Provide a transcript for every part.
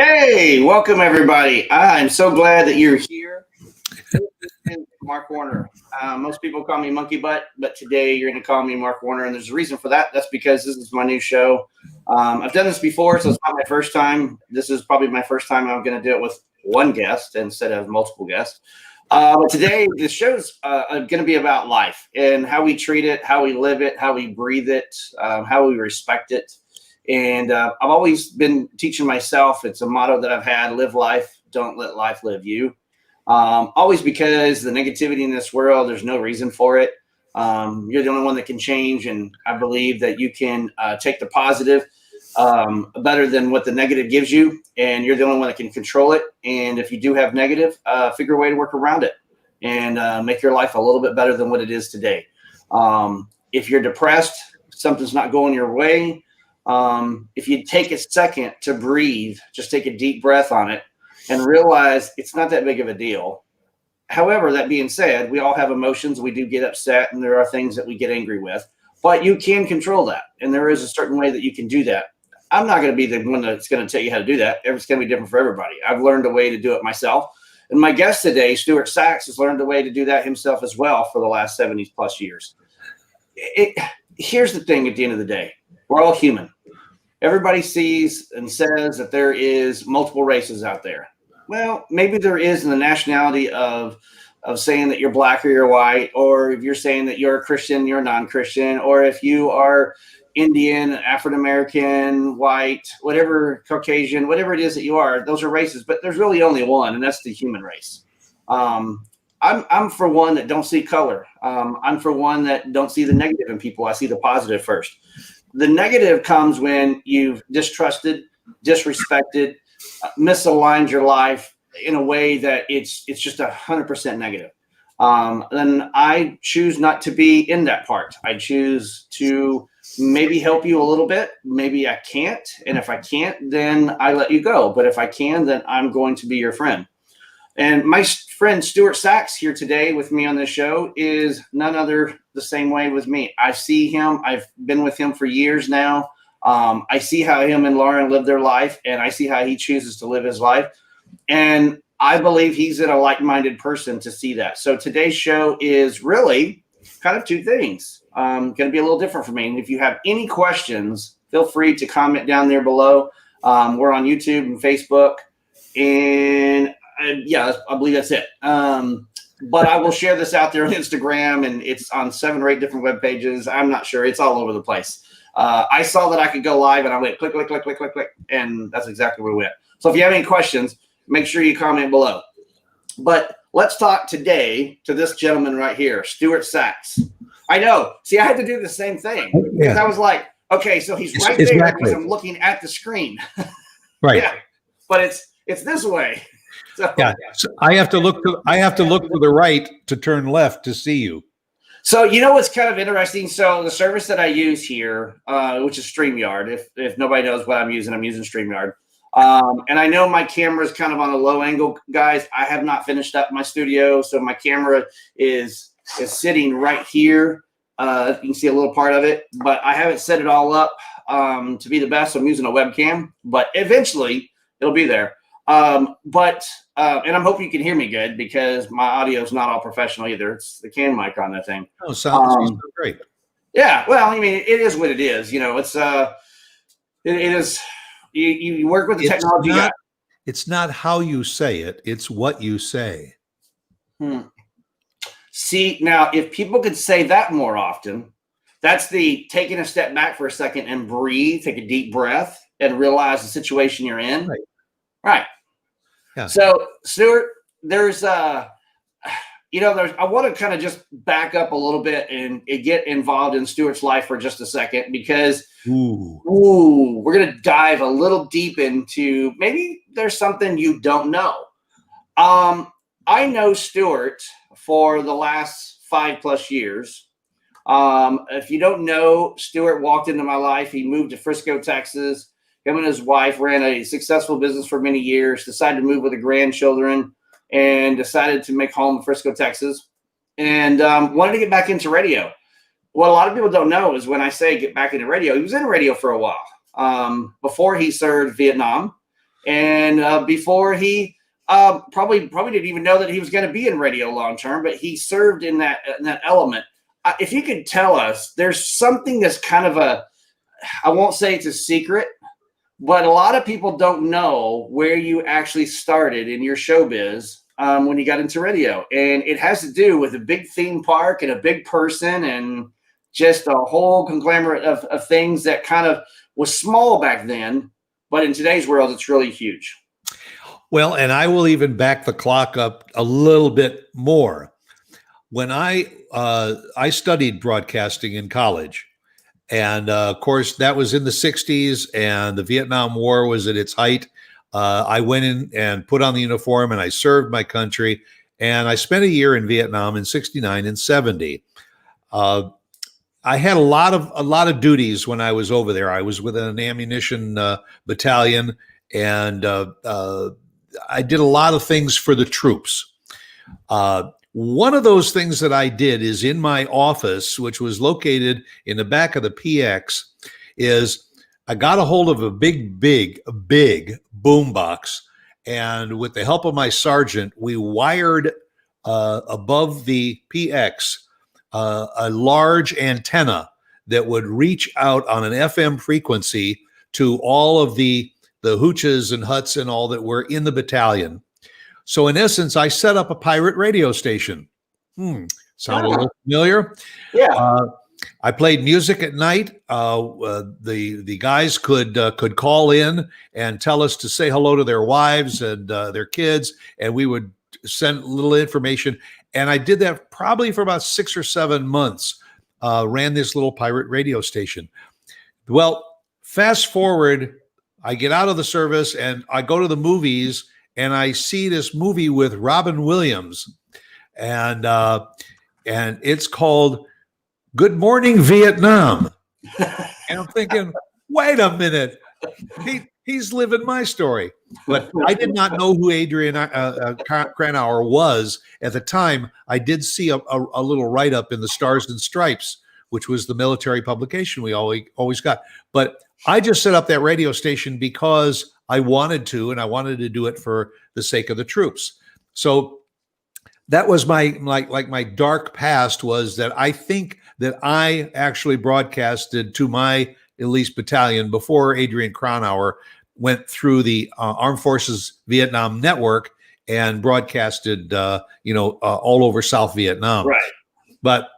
Hey, welcome everybody. I'm so glad that you're here. This is Mark Warner. Most people call me Monkey Butt, but today you're going to call me Mark Warner, and there's a reason for that. That's because this is my new show. I've done this before, so it's not my first time. This is probably my first time I'm going to do it with one guest instead of multiple guests. But today, the show's going to be about life and how we treat it, how we live it, how we breathe it, how we respect it. And I've always been teaching myself. It's a motto that I've had: live life, don't let life live you. Always, because the negativity in this world, there's no reason for it. You're the only one that can change. And I believe that you can take the positive better than what the negative gives you. And you're the only one that can control it. And if you do have negative, figure a way to work around it and make your life a little bit better than what it is today. If you're depressed, something's not going your way. If you take a second to breathe, just take a deep breath on it and realize it's not that big of a deal. However, that being said, we all have emotions. We do get upset, and there are things that we get angry with, but you can control that. And there is a certain way that you can do that. I'm not going to be the one that's going to tell you how to do that. It's going to be different for everybody. I've learned a way to do it myself. And my guest today, Stuart Sax, has learned a way to do that himself as well for the last 70 plus years. Here's the thing: at the end of the day, we're all human. Everybody sees and says that there is multiple races out there. Well, maybe there is in the nationality of saying that you're black or you're white, or if you're saying that you're a Christian, you're non-Christian, or if you are Indian, African-American, white, whatever, Caucasian, whatever it is that you are, those are races. But there's really only one, and that's the human race. I'm for one that don't see color. I'm for one that don't see the negative in people. I see the positive first. The negative comes when you've distrusted, disrespected, misaligned your life in a way that it's just 100% negative. Then I choose not to be in that part. I choose to maybe help you a little bit. Maybe I can't. And if I can't, then I let you go. But if I can, then I'm going to be your friend. And my friend Stuart Sax here today with me on this show is none other the same way with me. I see him. I've been with him for years now. I see how him and Lauren live their life, and I see how he chooses to live his life. And I believe he's a like-minded person to see that. So today's show is really kind of two things. Going to be a little different for me. And if you have any questions, feel free to comment down there below. We're on YouTube and Facebook, and yeah, I believe that's it. But I will share this out there on Instagram, and it's on 7 or 8 different web pages. I'm not sure. It's all over the place. I saw that I could go live, and I went click, click, click, click, click, click, and that's exactly where we went. So if you have any questions, make sure you comment below. But let's talk today to this gentleman right here, Stuart Sax. I know. See, I had to do the same thing because I was like, okay, so he's right there because I'm looking at the screen. Right. Yeah, but it's this way. So, yeah. So I have to look to the right to turn left to see you. So you know what's kind of interesting? So the service that I use here, which is StreamYard, if nobody knows what I'm using StreamYard. And I know my camera is kind of on a low angle, guys. I have not finished up my studio, so my camera is sitting right here. You can see a little part of it, but I haven't set it all up to be the best. So I'm using a webcam, but eventually it'll be there. And I'm hoping you can hear me good because my audio is not all professional either. It's the can mic on that thing. Oh, sounds great. Yeah. Well, I mean, it is what it is. You know, it's it is. You work with the technology. It's not how you say it; it's what you say. See, now if people could say that more often, that's the taking a step back for a second and breathe, take a deep breath, and realize the situation you're in. Right. Yeah. So, Stuart, there's I want to kind of just back up a little bit and get involved in Stuart's life for just a second because we're going to dive a little deep into maybe there's something you don't know. I know Stuart for the last 5+ years. If you don't know, Stuart walked into my life. He moved to Frisco, Texas. Him and his wife ran a successful business for many years, decided to move with the grandchildren, and decided to make home in Frisco, Texas, and wanted to get back into radio. What a lot of people don't know is when I say get back into radio, he was in radio for a while. Before he served Vietnam, And before he probably didn't even know that he was going to be in radio long term, but he served in that element. If you could tell us, there's something that's kind of I won't say it's a secret, but a lot of people don't know where you actually started in your showbiz when you got into radio. And it has to do with a big theme park and a big person and just a whole conglomerate of things that kind of was small back then, but in today's world, it's really huge. Well, and I will even back the clock up a little bit more. When I studied broadcasting in college, and of course that was in the 60s, and the Vietnam War was at its height. I went in and put on the uniform, and I served my country, and I spent a year in Vietnam in 69 and 70. I had a lot of duties when I was over there. I was with an ammunition battalion, and I did a lot of things for the troops. One of those things that I did is in my office, which was located in the back of the PX, is I got a hold of a big boom box, and with the help of my sergeant, we wired above the PX a large antenna that would reach out on an FM frequency to all of the hooches and huts and all that were in the battalion. So in essence, I set up a pirate radio station. Sound a little familiar? Yeah. I played music at night. The guys could call in and tell us to say hello to their wives and their kids, and we would send little information. And I did that probably for about 6 or 7 months, ran this little pirate radio station. Well, fast forward, I get out of the service and I go to the movies, and I see this movie with Robin Williams, and it's called Good Morning Vietnam. And I'm thinking, wait a minute, he's living my story. But I did not know who Adrian Cranauer was at the time. I did see a little write-up in the Stars and Stripes, which was the military publication we always got. But I just set up that radio station because I wanted to, and I wanted to do it for the sake of the troops. So that was my dark past, was that I think that I actually broadcasted to my Elise battalion before Adrian Cranauer went through the Armed Forces Vietnam Network and broadcasted, all over South Vietnam. Right. But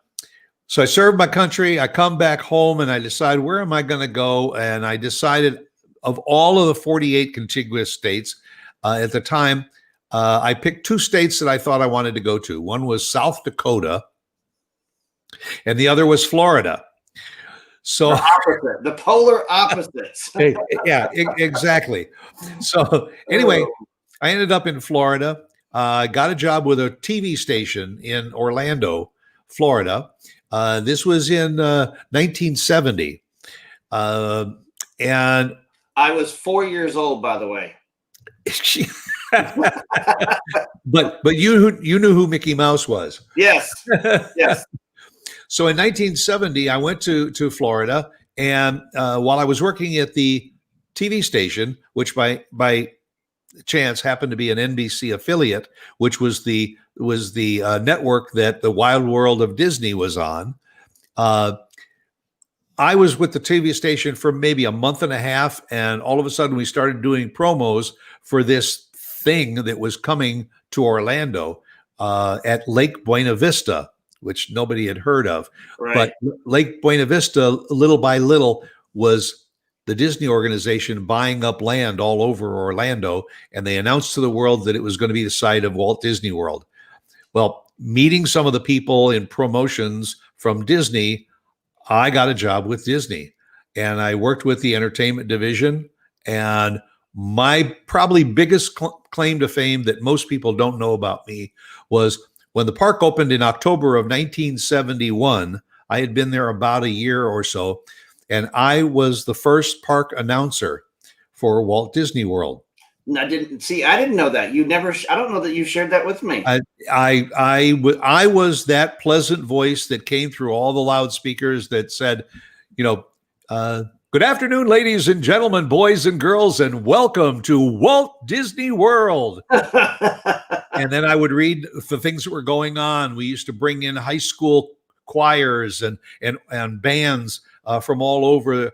so I served my country. I come back home and I decide, where am I going to go? And I decided, of all of the 48 contiguous states at the time, I picked 2 states that I thought I wanted to go to. One was South Dakota, and the other was Florida. So the polar opposites. Yeah, exactly. So anyway, I ended up in Florida. I got a job with a TV station in Orlando, Florida. This was in 1970. And I was 4 years old, by the way. but you knew who Mickey Mouse was. Yes. Yes. So in 1970, I went to Florida, and while I was working at the TV station, which by chance happened to be an NBC affiliate, which was the network that the Wild World of Disney was on, I was with the TV station for maybe a month and a half, and all of a sudden we started doing promos for this thing that was coming to Orlando at Lake Buena Vista, which nobody had heard of. Right. But Lake Buena Vista, little by little, was the Disney organization buying up land all over Orlando, and they announced to the world that it was going to be the site of Walt Disney World. Well, meeting some of the people in promotions from Disney, I got a job with Disney, and I worked with the entertainment division. And my probably biggest claim to fame that most people don't know about me was when the park opened in October of 1971. I had been there about a year or so, and I was the first park announcer for Walt Disney World. I didn't know that. I don't know that you shared that with me. I was that pleasant voice that came through all the loudspeakers that said, Good afternoon, ladies and gentlemen, boys and girls, and welcome to Walt Disney World. And then I would read the things that were going on. We used to bring in high school choirs and bands from all over.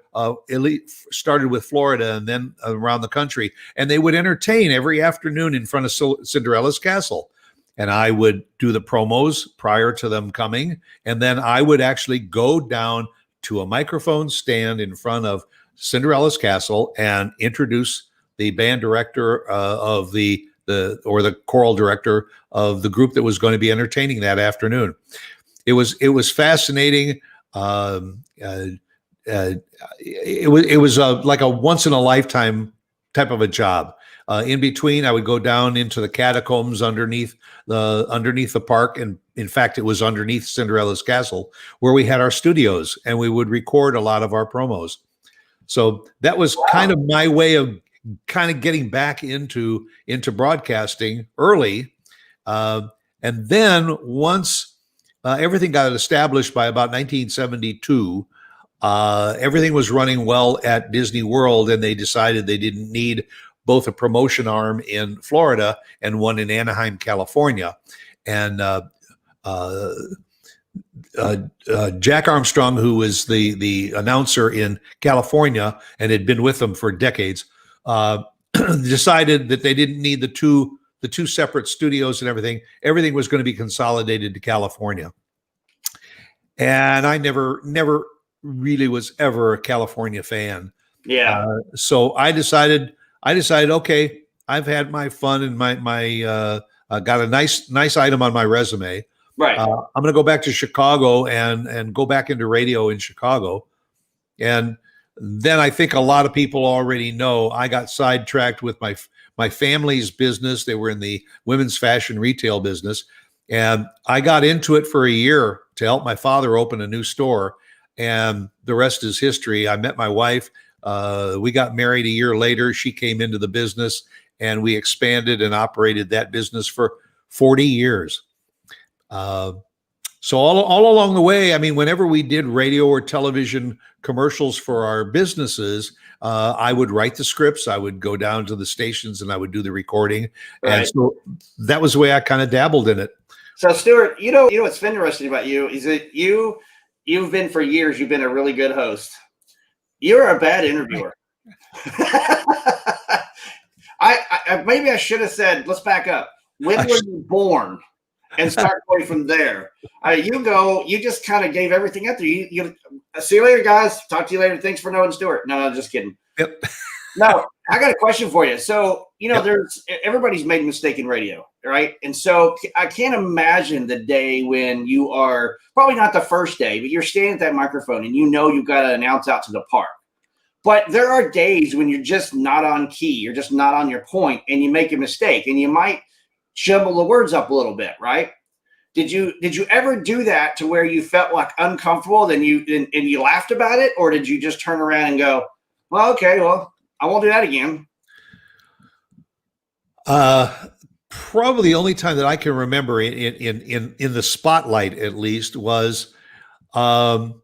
Elite started with Florida and then around the country, and they would entertain every afternoon in front of Cinderella's castle. And I would do the promos prior to them coming, and then I would actually go down to a microphone stand in front of Cinderella's castle and introduce the band director of the choral director of the group that was going to be entertaining that afternoon. It was fascinating. It was like a once in a lifetime type of a job. In between, I would go down into the catacombs underneath the park, and in fact, it was underneath Cinderella's castle where we had our studios, and we would record a lot of our promos. So that was kind of my way of kind of getting back into broadcasting early, and then once everything got established by about 1972, everything was running well at Disney World, and they decided they didn't need both a promotion arm in Florida and one in Anaheim, California. And Jack Armstrong, who was the announcer in California and had been with them for decades, decided that they didn't need the two separate studios and everything. Everything was going to be consolidated to California. And I never really was ever a California fan. Yeah. So I decided, okay, I've had my fun and my got a nice item on my resume. Right. I'm going to go back to Chicago and go back into radio in Chicago. And then I think a lot of people already know I got sidetracked with my family's business. They were in the women's fashion retail business. And I got into it for a year to help my father open a new store. And the rest is history. I met my wife. We got married a year later. She came into the business, and we expanded and operated that business for 40 years. So all along the way, I mean, whenever we did radio or television commercials for our businesses, I would write the scripts. I would go down to the stations and I would do the recording. Right. And so that was the way I kind of dabbled in it. So Stuart, you know what's interesting about you is that you've been for years, you've been a really good host. You're a bad interviewer. I maybe I should have said, let's back up. When were you born? And start going from there. You just kind of gave everything out there. You see you later, guys. Talk to you later. Thanks for knowing Stuart. No, just kidding. Yep. No, I got a question for you. So, there's everybody's made a mistake in radio, right? And so I can't imagine the day when you are probably not the first day, but you're standing at that microphone and you've got to announce out to the park. But there are days when you're just not on key. You're just not on your point, and you make a mistake, and you might jumble the words up a little bit, right? Did you ever do that to where you felt like uncomfortable and you laughed about it, or did you just turn around and go, well, okay, well, I won't do that again? Probably the only time that I can remember in the spotlight, at least, was working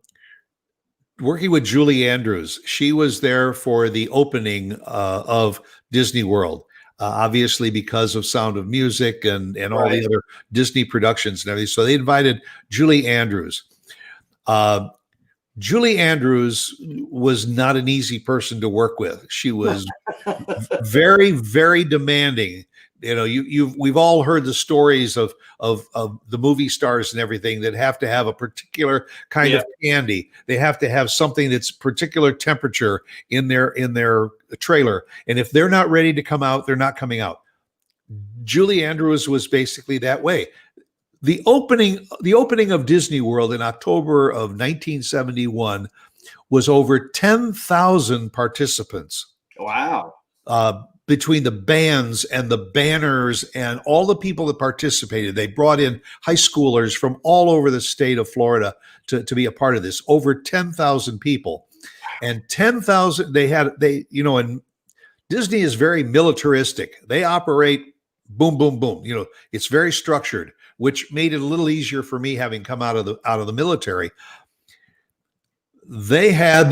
with Julie Andrews. She was there for the opening of Disney World. Obviously because of Sound of Music and all the other Disney productions and everything. So they invited Julie Andrews. Julie Andrews was not an easy person to work with. She was very, very demanding. We've all heard the stories of the movie stars and everything that have to have a particular kind of candy. They have to have something that's particular temperature in their trailer. And if they're not ready to come out, they're not coming out. Julie Andrews was basically that way. The opening of Disney World in October of 1971 was over 10,000 participants. Wow. Between the bands and the banners and all the people that participated. They brought in high schoolers from all over the state of Florida to be a part of this. Over 10,000 people. And 10,000, and Disney is very militaristic. They operate boom, boom, boom. It's very structured, which made it a little easier for me having come out of the military. they had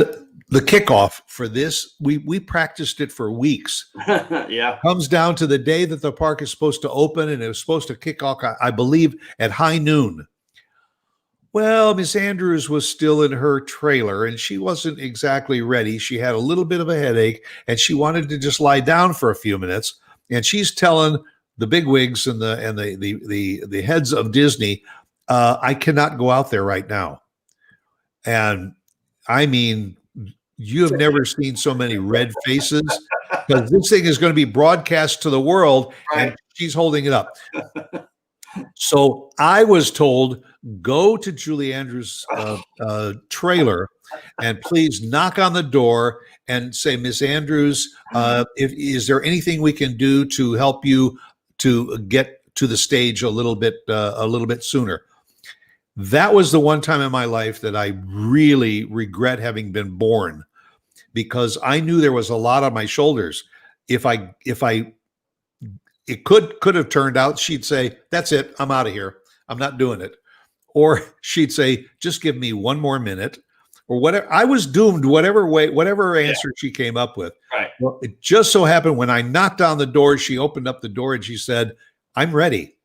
the kickoff for this. We practiced it for weeks. Yeah. Comes down to the day that the park is supposed to open, and it was supposed to kick off, I believe, at high noon. Well, Miss Andrews was still in her trailer, and she wasn't exactly ready. She had a little bit of a headache, and she wanted to just lie down for a few minutes. And she's telling the bigwigs and the heads of Disney, I cannot go out there right now. And I mean, you have never seen so many red faces, because this thing is going to be broadcast to the world, Right. and she's holding it up. So I was told, go to Julie Andrews' trailer and please knock on the door and say, Miss Andrews, is there anything we can do to help you to get to the stage a little bit sooner? That was the one time in my life that I really regret having been born, because I knew there was a lot on my shoulders. It could have turned out she'd say, that's it, I'm out of here, I'm not doing it. Or she'd say, just give me one more minute, or whatever. I was doomed whatever answer she came up with. Right. Well, it just so happened when I knocked on the door, she opened up the door and she said, I'm ready.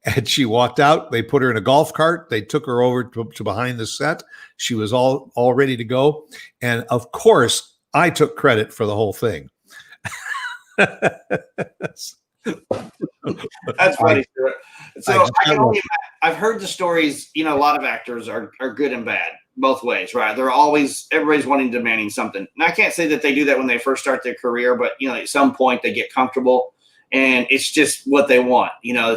And she walked out. They put her in a golf cart. They took her over to behind the set. She was all ready to go. And of course, I took credit for the whole thing. That's funny, Stuart. So I've heard the stories. You know, a lot of actors are good and bad both ways, right? Everybody's wanting, demanding something. And I can't say that they do that when they first start their career, but you know, at some point they get comfortable and it's just what they want. You know,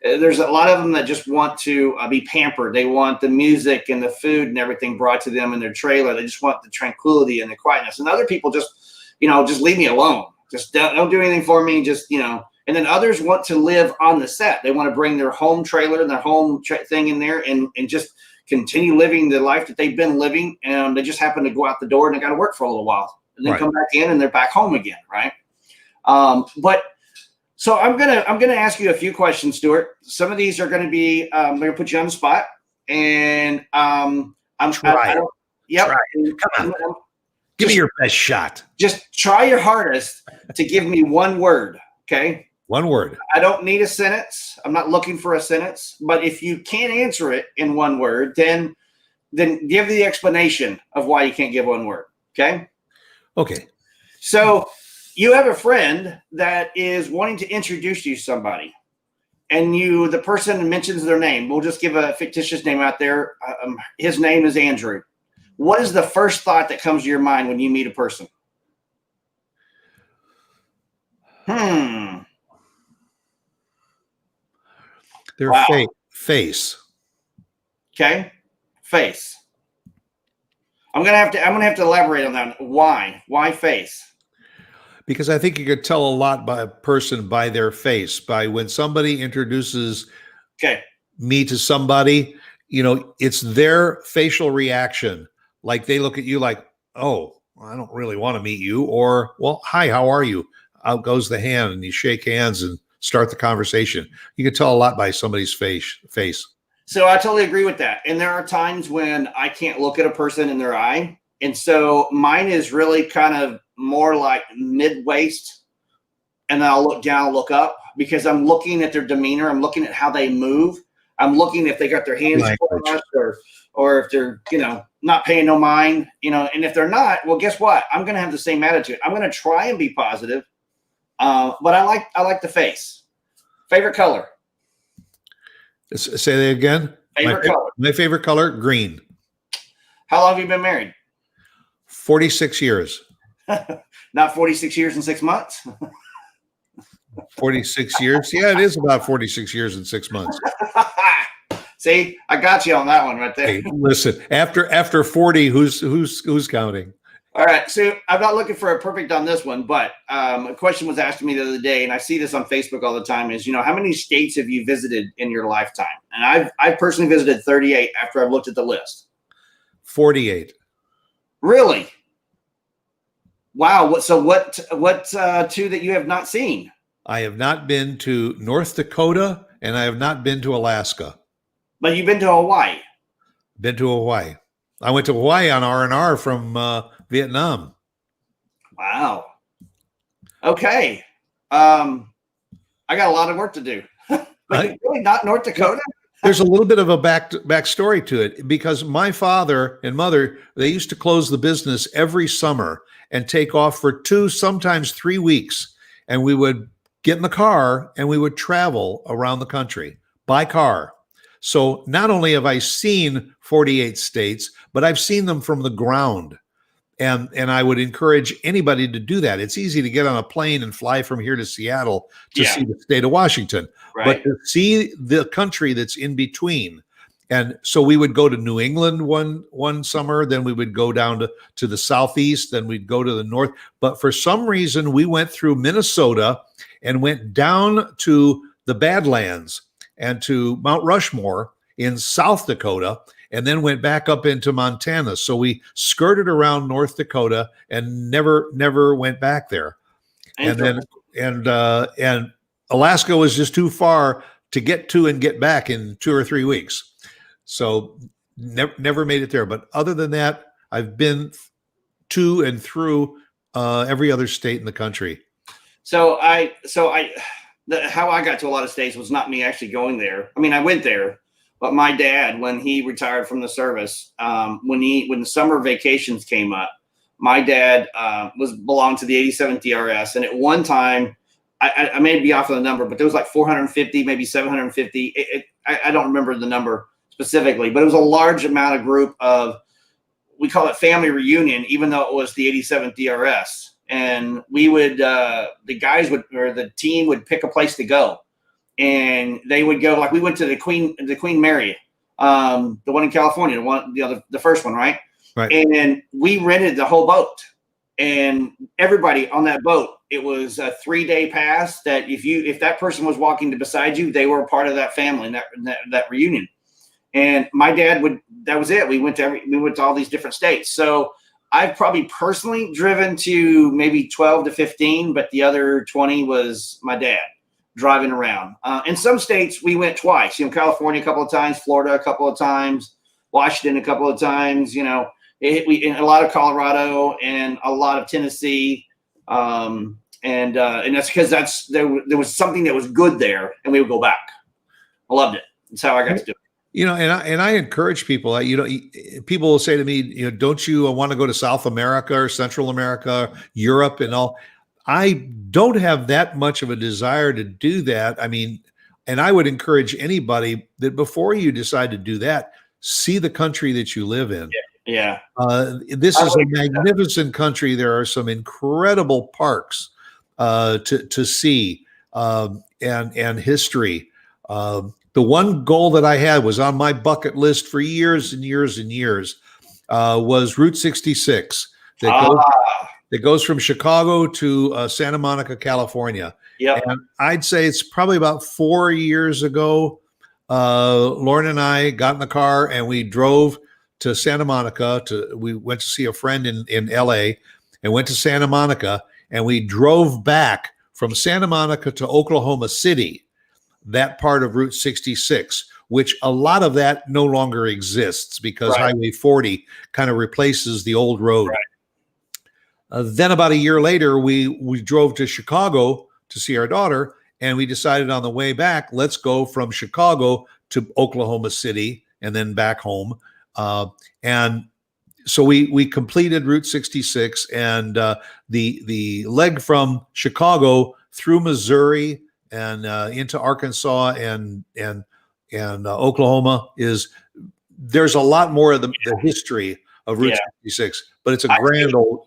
there's a lot of them that just want to be pampered. They want the music and the food and everything brought to them in their trailer. They just want the tranquility and the quietness. And other people just leave me alone. Just don't do anything for me. Just, and then others want to live on the set. They want to bring their home trailer and their home thing in there and just continue living the life that they've been living. And they just happen to go out the door and they got to work for a little while and then come back in and they're back home again. Right. But so I'm going to ask you a few questions, Stuart. Some of these are going to be, I'm going to put you on the spot and, Try. Yep. Come on. Give me your best shot. Just try your hardest to give me one word, okay? One word. I don't need a sentence. I'm not looking for a sentence. But if you can't answer it in one word, then give the explanation of why you can't give one word, okay? Okay. So you have a friend that is wanting to introduce you to somebody, and the person mentions their name. We'll just give a fictitious name out there. His name is Andrew. What is the first thought that comes to your mind when you meet a person? Their face. Okay. Face. I'm gonna have to elaborate on that. Why? Why face? Because I think you could tell a lot by a person by their face. By when somebody introduces me to somebody, it's their facial reaction. Like they look at you like, oh, I don't really want to meet you. Or, well, hi, how are you? Out goes the hand and you shake hands and start the conversation. You can tell a lot by somebody's face. So I totally agree with that. And there are times when I can't look at a person in their eye. And so mine is really kind of more like mid-waist. And then I'll look down, look up, because I'm looking at their demeanor. I'm looking at how they move. I'm looking if they got their hands crossed or if they're, not paying no mind, and if they're not, well, guess what? I'm going to have the same attitude. I'm going to try and be positive. But I like the face. Favorite color? Say that again. Color. My favorite color, green. How long have you been married? 46 years. Not 46 years and 6 months. 46 years. Yeah, it is about 46 years and 6 months. See, I got you on that one right there. Hey, listen, after 40, who's counting? All right. So I'm not looking for a perfect on this one, but a question was asked to me the other day, and I see this on Facebook all the time, is, how many states have you visited in your lifetime? And I've personally visited 38 after I've looked at the list. 48. Really? Wow. What two that you have not seen? I have not been to North Dakota, and I have not been to Alaska. But you've been to Hawaii. Been to Hawaii. I went to Hawaii on R&R from Vietnam. Wow. Okay. I got a lot of work to do. Wait, really not North Dakota? There's a little bit of a backstory to it, because my father and mother, they used to close the business every summer and take off for 2, sometimes 3 weeks. And we would get in the car and we would travel around the country by car. So not only have I seen 48 states, but I've seen them from the ground. And I would encourage anybody to do that. It's easy to get on a plane and fly from here to Seattle to see the state of Washington, but to see the country that's in between. And so we would go to New England one summer, then we would go down to the southeast, then we'd go to the north. But for some reason, we went through Minnesota and went down to the Badlands and to Mount Rushmore in South Dakota, and then went back up into Montana. So we skirted around North Dakota and never went back there. And Alaska was just too far to get to and get back in 2 or 3 weeks. So never made it there. But other than that, I've been to and through every other state in the country. How I got to a lot of states was not me actually going there. I mean, I went there. But my dad, when he retired from the service, when the summer vacations came up, my dad belonged to the 87th DRS, and at one time, I may be off on the number, but there was like 450, maybe 750. I don't remember the number specifically, but it was a large amount of group of, we call it family reunion, even though it was the 87th DRS, and we would the team would pick a place to go. And they would go, like we went to the Queen Mary, the one in California, the first one, right? Right. And we rented the whole boat, and everybody on that boat, it was a 3-day pass that if that person was walking beside you, they were a part of that family and that reunion. And my dad that was it. We went to all these different states. So I've probably personally driven to maybe 12 to 15, but the other 20 was my dad driving around. In some states, we went twice. California a couple of times, Florida a couple of times, Washington a couple of times. In a lot of Colorado and a lot of Tennessee, and that's because there was something that was good there, and we would go back. I loved it. That's how I got to do it. And I encourage people. People will say to me, don't you want to go to South America or Central America, Europe, and all? I don't have that much of a desire to do that. I mean, and I would encourage anybody that before you decide to do that, see the country that you live in. Yeah. This is a magnificent country. There are some incredible parks to see and history. The one goal that I had was on my bucket list for years and years and years was Route 66 that goes from Chicago to Santa Monica, California. Yeah. And I'd say it's probably about 4 years ago. Lauren and I got in the car and we drove to Santa Monica. We went to see a friend in LA and went to Santa Monica, and we drove back from Santa Monica to Oklahoma City, that part of Route 66, which a lot of that no longer exists because Highway 40 kind of replaces the old road. Right. Then about a year later, we drove to Chicago to see our daughter, and we decided on the way back, let's go from Chicago to Oklahoma City and then back home. And so we completed Route 66, and the leg from Chicago through Missouri and into Arkansas and Oklahoma there's a lot more of the history of Route 66, but it's a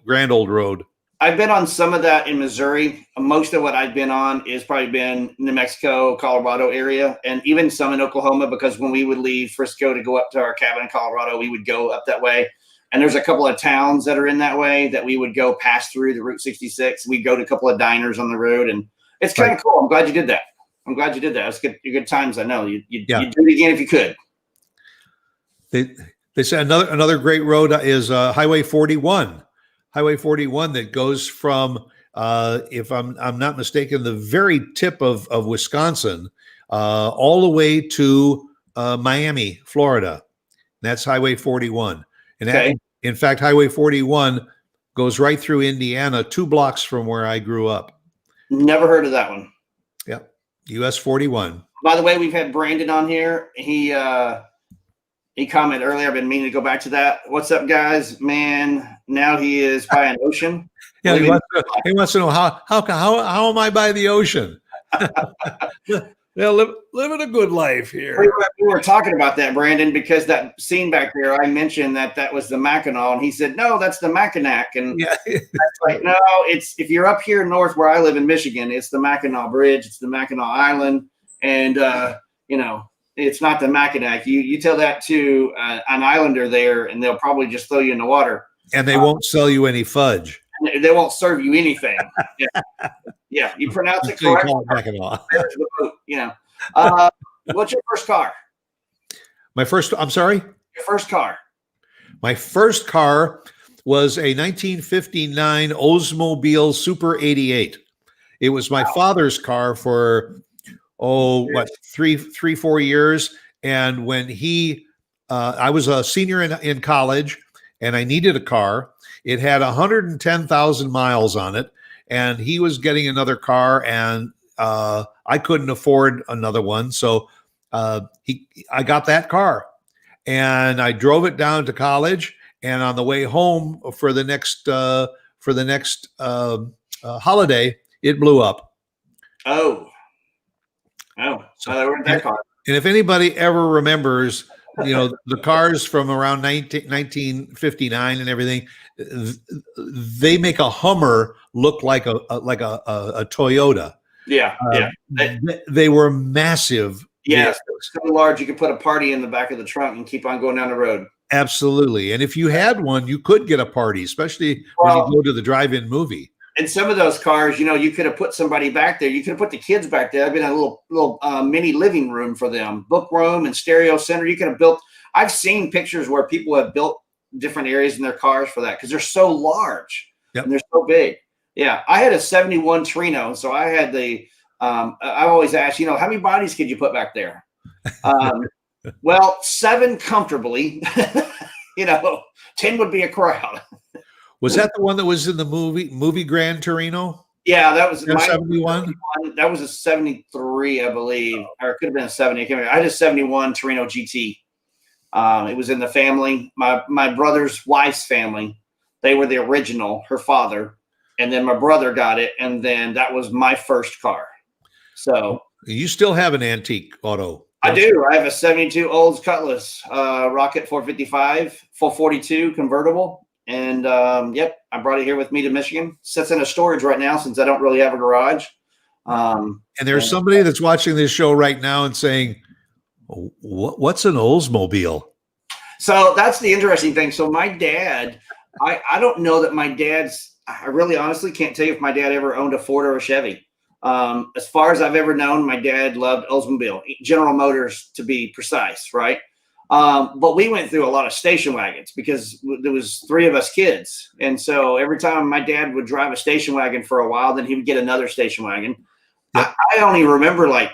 grand old road. I've been on some of that in Missouri. Most of what I've been on is probably been New Mexico, Colorado area, and even some in Oklahoma, because when we would leave Frisco to go up to our cabin in Colorado, we would go up that way. And there's a couple of towns that are in that way that we would go pass through the Route 66. We go to a couple of diners on the road, and it's kind of cool. I'm glad you did that. It's good times. I know you'd do it again if you could. They say another great road is Highway 41. Highway 41 that goes from, if I'm not mistaken, the very tip of Wisconsin, all the way to Miami, Florida. That's Highway 41. And Okay. in fact, Highway 41 goes right through Indiana, 2 blocks from where I grew up. Never heard of that one. Yep. US 41. By the way, we've had Brandon on here. He commented earlier. I've been meaning to go back to that. What's up, guys? Man, now he is by an ocean. Yeah, he wants to know how am I by the ocean? Yeah, living a good life here. We were talking about that, Brandon, because that scene back there, I mentioned that was the Mackinac, and he said, "No, that's the Mackinac." And yeah. that's like, no, it's if you're up here north where I live in Michigan, it's the Mackinac Bridge, it's the Mackinac Island, and it's not the Mackinac. You tell that to an islander there, and they'll probably just throw you in the water. And they won't sell you any fudge. They won't serve you anything. Yeah, you pronounce it correctly. What's your first car? I'm sorry? Your first car. My first car was a 1959 Oldsmobile Super 88. It was my father's car for, 4 years. And when I was a senior in college and I needed a car, it had 110,000 miles on it. And he was getting another car, and I couldn't afford another one, so I got that car, and I drove it down to college. And on the way home for the next holiday, it blew up. So where'd that car? And if anybody ever remembers, the cars from around 1959 and everything, they make a Hummer look like a Toyota. Yeah. They were massive. Yeah, so large you could put a party in the back of the trunk and keep on going down the road. Absolutely. And if you had one, you could get a party, especially when you go to the drive-in movie. And some of those cars, you could have put somebody back there. You could have put the kids back there. I've been a little mini living room for them, book room and stereo center. You could have built. I've seen pictures where people have built different areas in their cars for that because they're so large and they're so big. Yeah, I had a 71 Trino, so I had the. I always ask, how many bodies could you put back there? Well, 7 comfortably. 10 would be a crowd. Was that the one that was in the movie Gran Torino? Yeah, that was 71. That was a 73, I believe, or it could have been a 70. I had a 71 Torino GT. It was in the family. My brother's wife's family. They were the original. Her father, and then my brother got it, and then that was my first car. So you still have an antique auto? I do. I have a 72 Olds Cutlass Rocket 455, 442 convertible. And I brought it here with me to Michigan. Sits in a storage right now since I don't really have a garage. And there's somebody that's watching this show right now and saying, what's an Oldsmobile? So that's the interesting thing. So my dad, I don't know that my dad's, I really honestly can't tell you if my dad ever owned a Ford or a Chevy. As far as I've ever known, my dad loved Oldsmobile, General Motors to be precise, right? But we went through a lot of station wagons because there was 3 of us kids. And so every time my dad would drive a station wagon for a while, then he would get another station wagon. Yep. I only remember like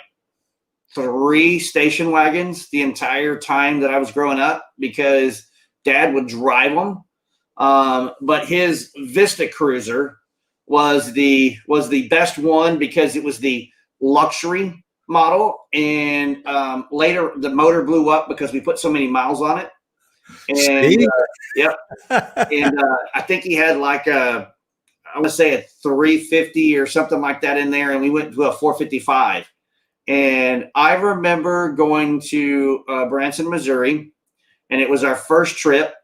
3 station wagons the entire time that I was growing up because Dad would drive them. But his Vista Cruiser was the best one because it was the luxury model, and later the motor blew up because we put so many miles on it. And and I think he had like I want to say a 350 or something like that in there, and we went to a 455. And I remember going to Branson, Missouri, and it was our first trip.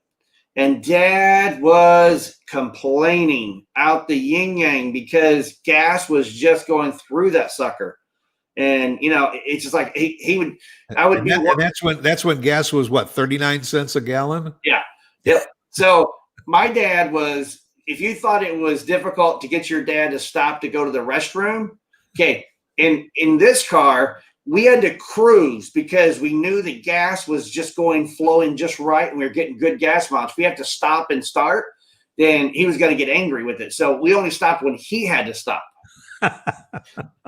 And Dad was complaining out the yin yang because gas was just going through that sucker. And it's just like he would. I would be. That's when gas was what, 39 cents a gallon. Yeah. Yep. So my dad was. If you thought it was difficult to get your dad to stop to go to the restroom, okay. In this car, we had to cruise because we knew the gas was just flowing just right, and we were getting good gas mileage. If we have to stop and start, then he was going to get angry with it. So we only stopped when he had to stop.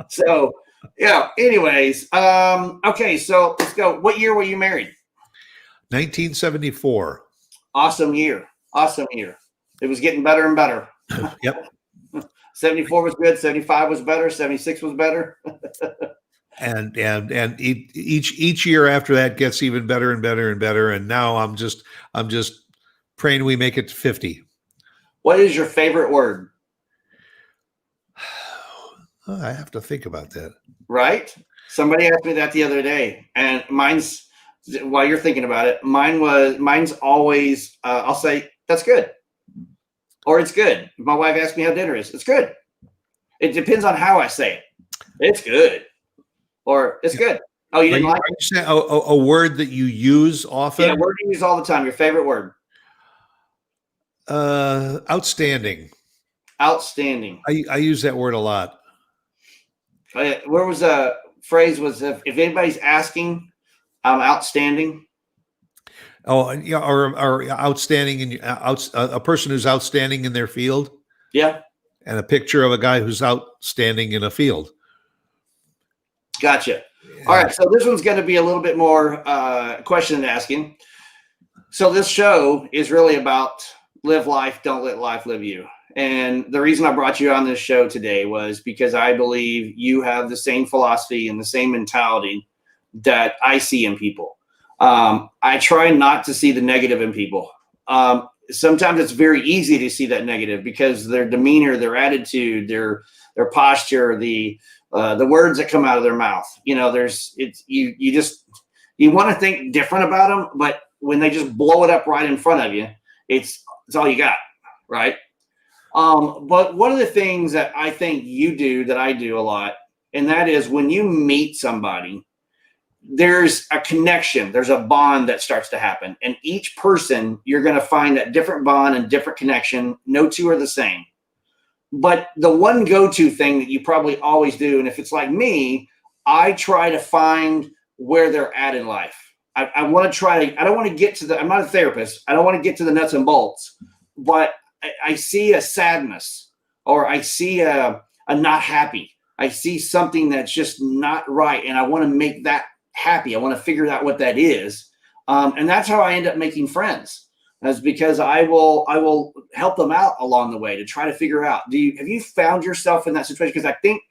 So. Yeah. Anyways, okay. So let's go. What year were you married? 1974. Awesome year. Awesome year. It was getting better and better. Yep. 74 was good. 75 was better. 76 was better. And each year after that gets even better and better and better. And now I'm just praying we make it to 50. What is your favorite word? Oh, I have to think about that. Right? Somebody asked me that the other day, and mine's, while you're thinking about it, mine's always, I'll say, that's good. Or it's good. If my wife asks me how dinner is, it's good. It depends on how I say it. It's good. Or it's good. Oh, you didn't like it? Are you saying a word that you use often? Yeah, word you use all the time. Your favorite word? Outstanding. Outstanding. I use that word a lot. Where was a phrase was if anybody's asking, I'm outstanding. Oh, yeah, or outstanding in a person who's outstanding in their field. Yeah. And a picture of a guy who's outstanding in a field. Gotcha. All right. So this one's going to be a little bit more question asking. So this show is really about live life, don't let life live you. And the reason I brought you on this show today was because I believe you have the same philosophy and the same mentality that I see in people. I try not to see the negative in people. Sometimes it's very easy to see that negative because their demeanor, their attitude, their posture, the words that come out of their mouth. You know, you want to think different about them, but when they just blow it up right in front of you, it's all you got, right? But one of the things that I think you do that I do a lot, and that is when you meet somebody, there's a connection, there's a bond that starts to happen. And each person, you're going to find that different bond and different connection. No two are the same. But the one go-to thing that you probably always do, and if it's like me, I try to find where they're at in life. I want to try, I don't want to get to I'm not a therapist. I don't want to get to the nuts and bolts, but I see a sadness, or I see a not happy. I see something that's just not right. And I want to make that happy. I want to figure out what that is. And that's how I end up making friends. That's because I will help them out along the way to try to figure out, have you found yourself in that situation? Because I think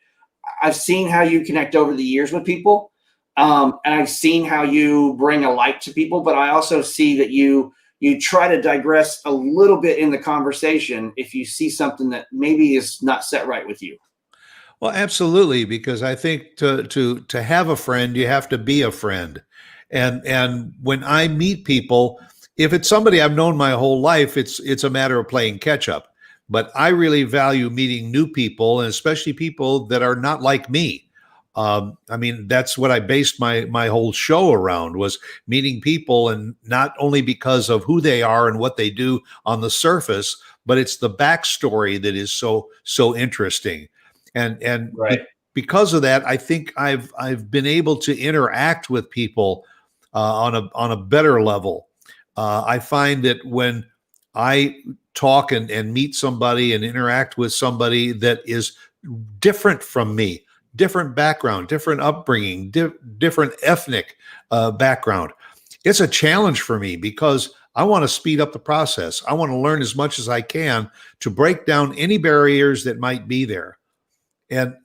I've seen how you connect over the years with people. And I've seen how you bring a light to people, but I also see that you try to digress a little bit in the conversation if you see something that maybe is not set right with you. Well, absolutely, because I think to have a friend, you have to be a friend. And when I meet people, if it's somebody I've known my whole life, it's a matter of playing catch up. But I really value meeting new people, and especially people that are not like me. I mean, that's what I based my whole show around, was meeting people, and not only because of who they are and what they do on the surface, but it's the backstory that is so interesting. And right. Because of that, I think I've been able to interact with people on a better level. I find that when I talk and meet somebody and interact with somebody that is different from me, different background, different upbringing, different ethnic background, it's a challenge for me because I want to speed up the process. I want to learn as much as I can to break down any barriers that might be there. And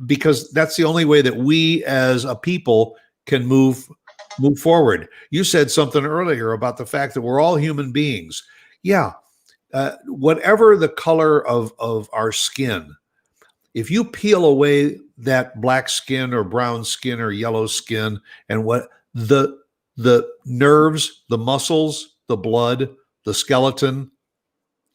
because that's the only way that we as a people can move forward. You said something earlier about the fact that we're all human beings. Yeah. Whatever the color of our skin, if you peel away that black skin or brown skin or yellow skin, and what the nerves, the muscles, the blood, the skeleton,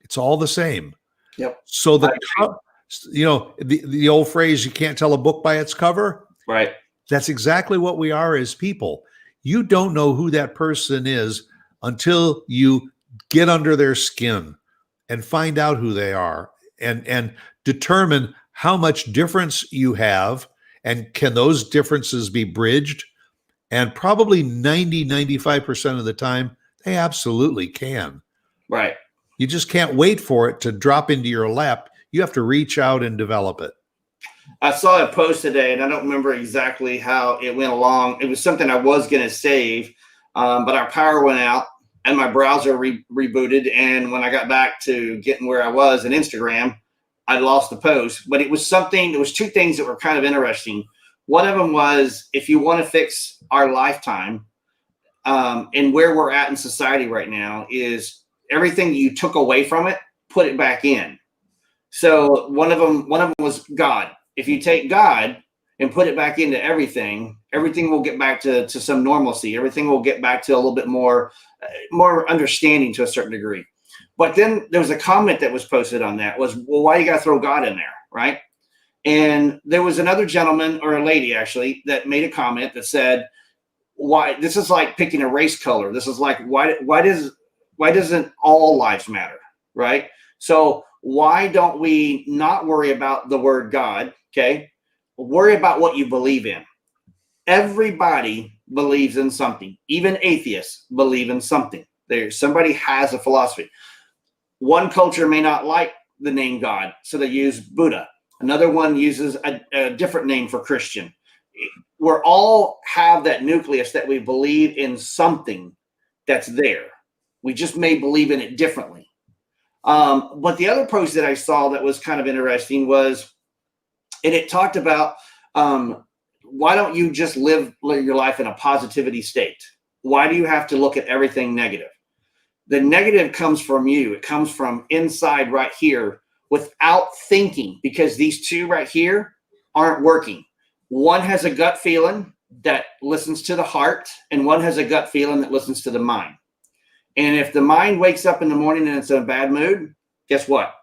it's all the same. Yep. So the old phrase, you can't tell a book by its cover. Right. That's exactly what we are as people. You don't know who that person is until you get under their skin and find out who they are, and determine how much difference you have, and can those differences be bridged. And probably 95% of the time, they absolutely can. Right. You just can't wait for it to drop into your lap. You have to reach out and develop it. I saw a post today, and I don't remember exactly how it went along. It was something I was going to save, but our power went out, and my browser rebooted. And when I got back to getting where I was in Instagram, I lost the post. But it was two things that were kind of interesting. One of them was, if you want to fix our lifetime, and where we're at in society right now, is everything you took away from it, put it back in. So one of them was God. If you take God and put it back into everything will get back to some normalcy. Everything will get back to a little bit more understanding to a certain degree. But then there was a comment that was posted on that was, well, why you got to throw God in there, right? And there was another gentleman, or a lady actually, that made a comment that said, why, this is like picking a race color. This is like, why doesn't all lives matter, right? So why don't we not worry about the word God, okay? Worry about what you believe in. Everybody believes in something. Even atheists believe in something. Somebody has a philosophy. One culture may not like the name God, so they use Buddha. Another one uses a different name for Christian. We all have that nucleus that we believe in something that's there. We just may believe in it differently. But the other post that I saw that was kind of interesting was, and it talked about, why don't you just live your life in a positivity state? Why do you have to look at everything negative? The negative comes from you. It comes from inside right here without thinking, because these two right here aren't working. One has a gut feeling that listens to the heart, and one has a gut feeling that listens to the mind. And if the mind wakes up in the morning and it's in a bad mood, guess what?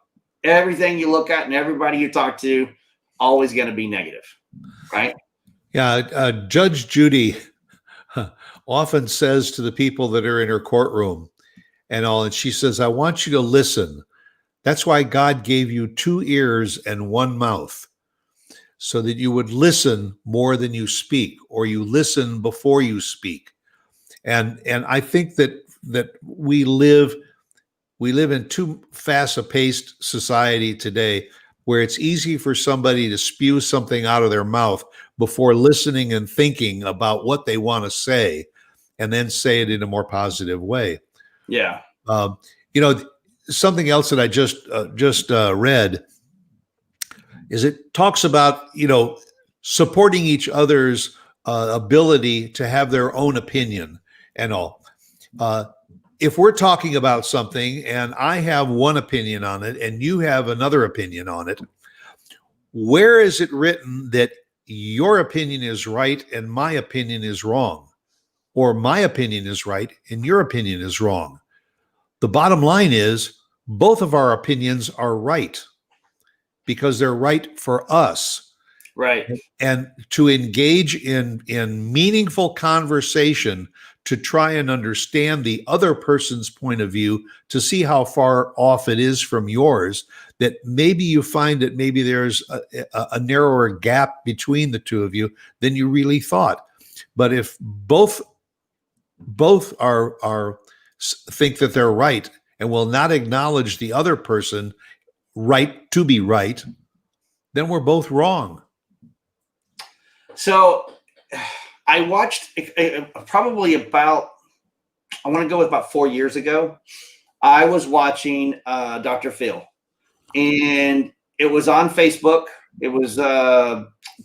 Everything you look at and everybody you talk to, always going to be negative, right? Yeah, Judge Judy often says to the people that are in her courtroom and she says, I want you to listen. That's why God gave you 2 ears and 1 mouth, so that you would listen more than you speak, or you listen before you speak. And I think that we live in too fast a paced society today, where it's easy for somebody to spew something out of their mouth before listening and thinking about what they want to say, and then say it in a more positive way. Yeah. Something else that I just read is, it talks about, supporting each other's ability to have their own opinion and all. If we're talking about something and I have one opinion on it and you have another opinion on it, where is it written that your opinion is right and my opinion is wrong? Or my opinion is right and your opinion is wrong? The bottom line is, both of our opinions are right, because they're right for us. Right. And to engage in meaningful conversation, to try and understand the other person's point of view, to see how far off it is from yours, that maybe you find that maybe there's a narrower gap between the two of you than you really thought. But if both are think that they're right and will not acknowledge the other person right to be right, then we're both wrong. So I watched probably about, I want to go with about 4 years ago. I was watching Dr. Phil, and it was on Facebook. It was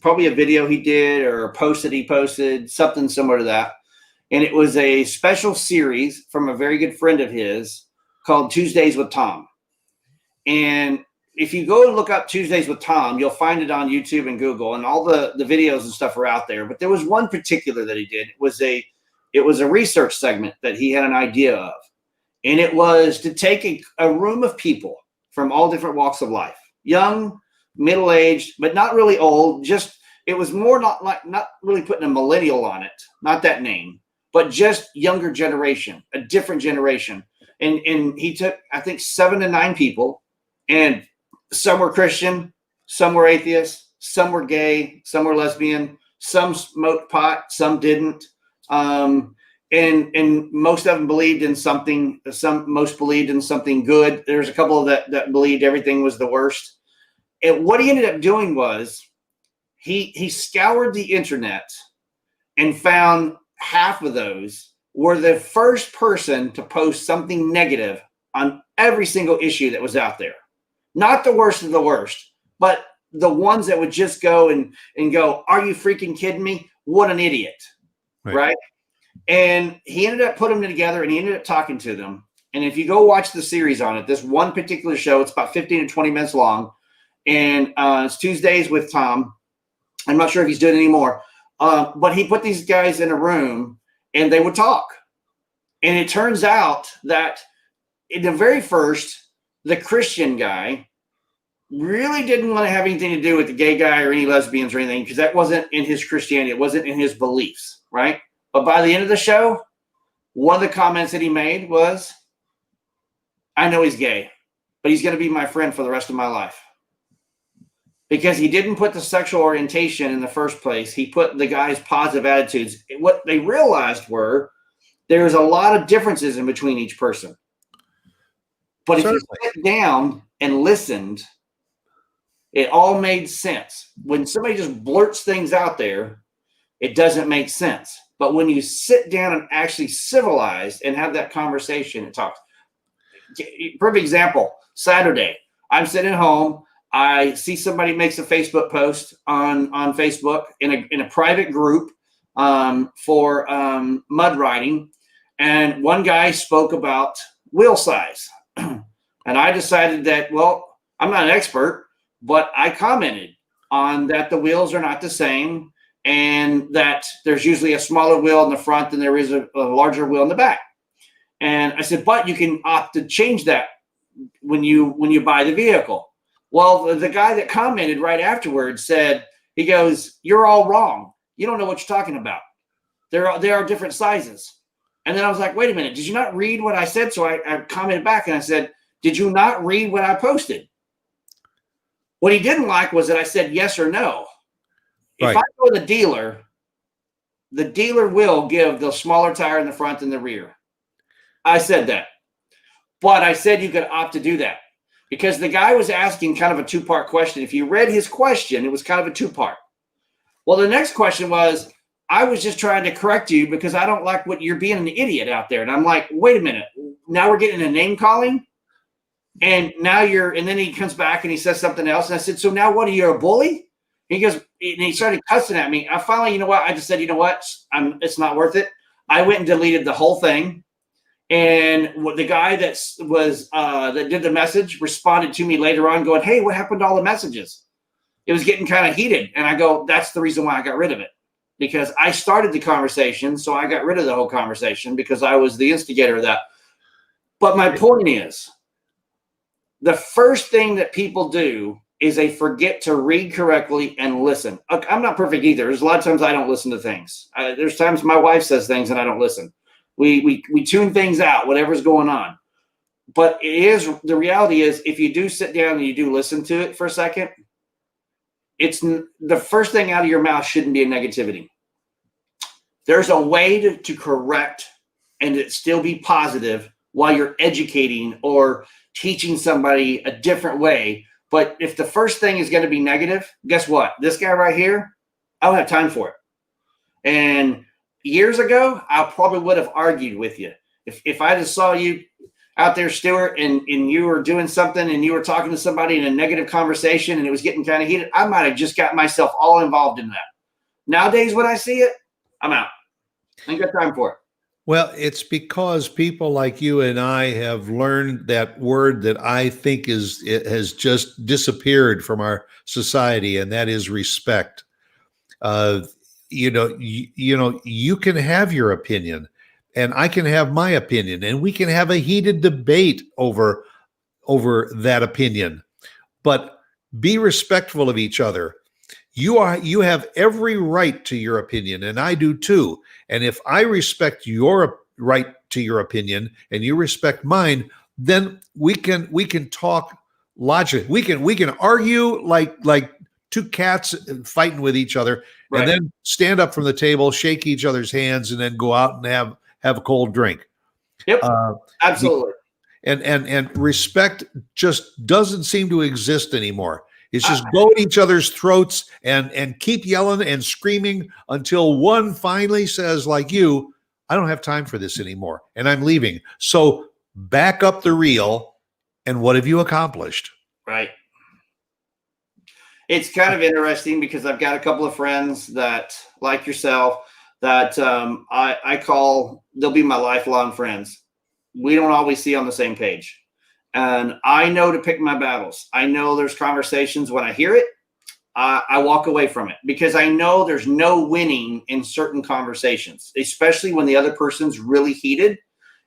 probably a video he did or a post that he posted, something similar to that. And it was a special series from a very good friend of his called Tuesdays with Tom. And if you go and look up Tuesdays with Tom, you'll find it on YouTube and Google, and all the videos and stuff are out there. But there was one particular that he did. It was a research segment that he had an idea of. And it was to take a room of people from all different walks of life, young, middle-aged, but not really old. Just, it was more not really putting a millennial on it, not that name, but just younger generation, a different generation. And he took, I think, 7 to 9 people, and some were Christian, some were atheists, some were gay, some were lesbian, some smoked pot, some didn't. And most of them believed in something. Most believed in something good. There's a couple of that believed everything was the worst. And what he ended up doing was he scoured the internet and found half of those were the first person to post something negative on every single issue that was out there. Not the worst of the worst, but the ones that would just go and go, are you freaking kidding me? What an idiot, right? And he ended up putting them together, and he ended up talking to them. And if you go watch the series on it, this one particular show, it's about 15 to 20 minutes long, and it's Tuesdays with Tom. I'm not sure if he's doing it anymore, but he put these guys in a room, and they would talk. And it turns out that in the very first, the Christian guy really didn't want to have anything to do with the gay guy or any lesbians or anything, because that wasn't in his Christianity. It wasn't in his beliefs, right? But by the end of the show, one of the comments that he made was, I know he's gay, but he's going to be my friend for the rest of my life. Because he didn't put the sexual orientation in the first place. He put the guy's positive attitudes. What they realized were there's a lot of differences in between each person. But if you sat down and listened, it all made sense. When somebody just blurts things out there, it doesn't make sense. But when you sit down and actually civilize and have that conversation, it talks. Perfect example, Saturday, I'm sitting at home. I see somebody makes a Facebook post on Facebook in a private group for mud riding. And one guy spoke about wheel size. And I decided that, well, I'm not an expert, but I commented on that the wheels are not the same, and that there's usually a smaller wheel in the front than there is a larger wheel in the back. And I said, but you can opt to change that when you buy the vehicle. Well, the guy that commented right afterwards said, he goes, you're all wrong. You don't know what you're talking about. There are different sizes. And then I was like, wait a minute, did you not read what I said? So I commented back and I said, did you not read what I posted? What he didn't like was that I said yes or no. If I go to the dealer will give the smaller tire in the front and the rear. I said that. But I said you could opt to do that because the guy was asking kind of a two-part question. If you read his question, it was kind of a two-part. Well, the next question was, I was just trying to correct you because I don't like what you're being an idiot out there. And I'm like, wait a minute. Now we're getting a name calling. And now and then he comes back and he says something else. And I said, so now what, are you a bully? He goes, and he started cussing at me. I finally, you know what? I just said, you know what? It's not worth it. I went and deleted the whole thing. And the guy that did the message responded to me later on going, hey, what happened to all the messages? It was getting kind of heated. And I go, that's the reason why I got rid of it. Because I started the conversation. So I got rid of the whole conversation because I was the instigator of that. But my point is, the first thing that people do is they forget to read correctly and listen. I'm not perfect either. There's a lot of times I don't listen to things. There's times my wife says things and I don't listen. We tune things out, whatever's going on. But the reality is, if you do sit down and you do listen to it for a second, it's the first thing out of your mouth shouldn't be a negativity. There's a way to correct and it still be positive while you're educating or teaching somebody a different way. But if the first thing is going to be negative, guess what? This guy right here, I don't have time for it. And years ago, I probably would have argued with you. If I just saw you out there, Stuart, and you were doing something and you were talking to somebody in a negative conversation and it was getting kind of heated, I might have just got myself all involved in that. Nowadays, when I see it, I'm out. I ain't got time for it. Well, it's because people like you and I have learned that word that I think it has just disappeared from our society, and that is respect. You can have your opinion, and I can have my opinion, and we can have a heated debate over that opinion. But be respectful of each other. You have every right to your opinion, and I do too. And if I respect your right to your opinion and you respect mine, then we can talk logic. We can argue like two cats fighting with each other, right, and then stand up from the table, shake each other's hands, and then go out and have a cold drink. Yep, absolutely. And respect just doesn't seem to exist anymore. It's just go at each other's throats and keep yelling and screaming until one finally says, like you, I don't have time for this anymore, and I'm leaving. So back up the reel, and what have you accomplished? Right. It's kind of interesting because I've got a couple of friends that, like yourself, that I call, they'll be my lifelong friends. We don't always see on the same page. And I know to pick my battles. I know there's conversations when I hear it, I walk away from it because I know there's no winning in certain conversations, especially when the other person's really heated.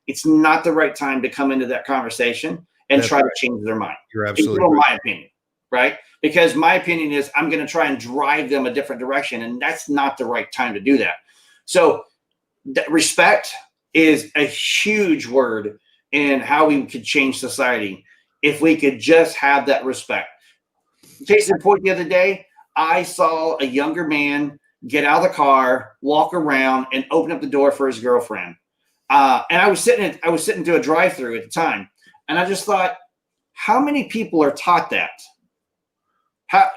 It's not the right time to come into that conversation and try to change their mind. You're absolutely right. right. My opinion, right? Because my opinion is I'm going to try and drive them a different direction, and that's not the right time to do that. So respect is a huge word in how we could change society if we could just have that respect. Case in point, the other day, I saw a younger man get out of the car, walk around, and open up the door for his girlfriend. And I was sitting to a drive-through at the time, and I just thought, how many people are taught that?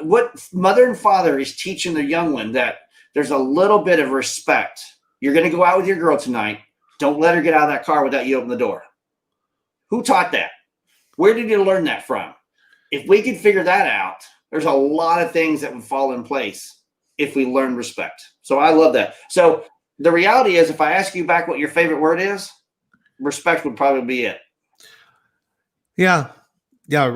What mother and father is teaching their young one that there's a little bit of respect. You're going to go out with your girl tonight. Don't let her get out of that car without you open the door. Who taught that? Where did you learn that from? If we could figure that out, there's a lot of things that would fall in place if we learn respect. So I love that. So the reality is, if I ask you back what your favorite word is, respect would probably be it. Yeah. Yeah.